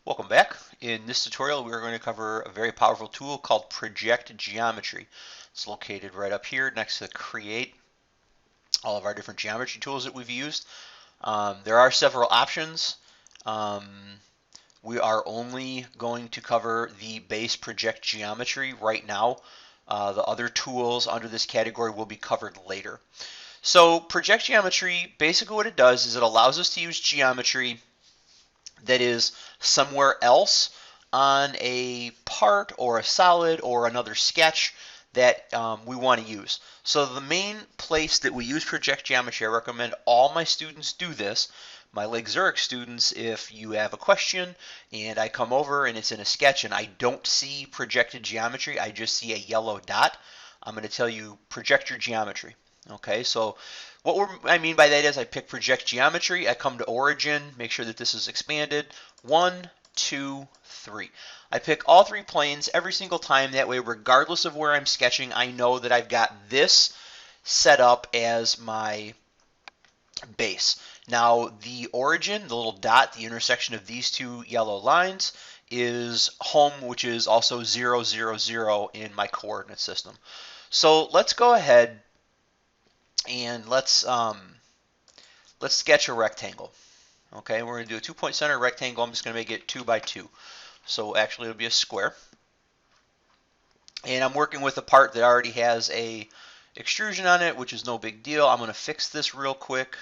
Welcome back. In this tutorial, we are going to cover a very powerful tool called Project Geometry. It's located right up here next to Create, all of our different geometry tools that we've used. There are several options. Um, we are only going to cover the base Project Geometry right now. The other tools under this category will be covered later. So Project Geometry, basically what it does is it allows us to use geometry that is somewhere else on a part or a solid or another sketch that we want to use. So the main place that we use Project Geometry, I recommend all my students do this. My Lake Zurich students, if you have a question and I come over and it's in a sketch and I don't see projected geometry, I just see a yellow dot, I'm going to tell you project your geometry. Okay, so I mean by that is I pick project geometry, I come to origin, make sure that this is expanded, 1, 2, 3. I pick all three planes every single time, that way regardless of where I'm sketching, I know that I've got this set up as my base. Now the origin, the little dot, the intersection of these two yellow lines is home, which is also 0, 0, 0 in my coordinate system. So let's go ahead and let's sketch a rectangle. Okay, we're going to do a 2-point center rectangle. I'm just going to make it 2 by 2. So actually it'll be a square. And I'm working with a part that already has a extrusion on it, which is no big deal. I'm going to fix this real quick.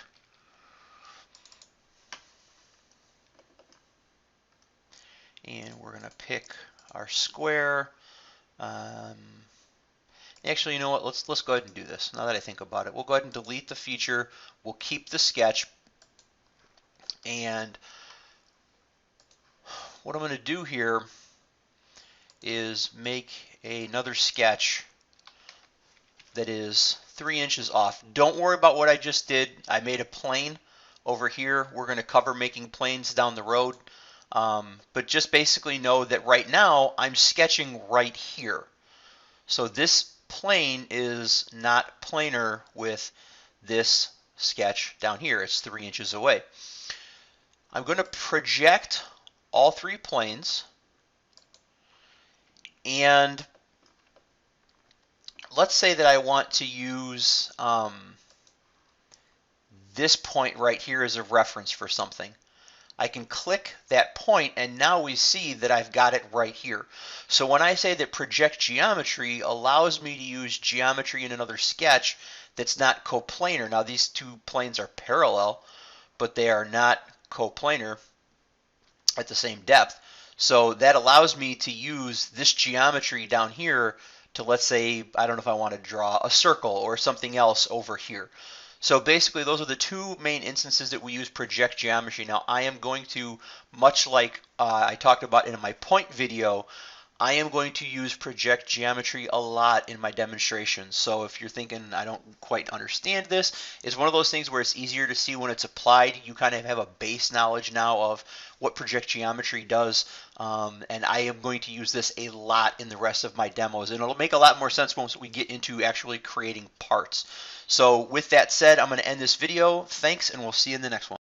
And we're going to pick our square. Actually, you know what? Let's go ahead and do this. Now that I think about it, we'll go ahead and delete the feature. We'll keep the sketch. And what I'm going to do here is make another sketch that is 3 inches off. Don't worry about what I just did. I made a plane over here. We're going to cover making planes down the road. But just basically know that right now I'm sketching right here. So this plane is not planar with this sketch down here. It's 3 inches away. I'm going to project all three planes, and let's say that I want to use this point right here as a reference for something. I can click that point and now we see that I've got it right here. So when I say that project geometry allows me to use geometry in another sketch that's not coplanar. Now these two planes are parallel, but they are not coplanar at the same depth. So that allows me to use this geometry down here to, let's say, I don't know if I want to draw a circle or something else over here. So basically those are the two main instances that we use project geometry. Now I am going to, much like I talked about in my point video, I am going to use project geometry a lot in my demonstrations. So if you're thinking I don't quite understand this, it's one of those things where it's easier to see when it's applied. You kind of have a base knowledge now of what project geometry does, and I am going to use this a lot in the rest of my demos, and it'll make a lot more sense once we get into actually creating parts. So with that said, I'm going to end this video. Thanks, and we'll see you in the next one.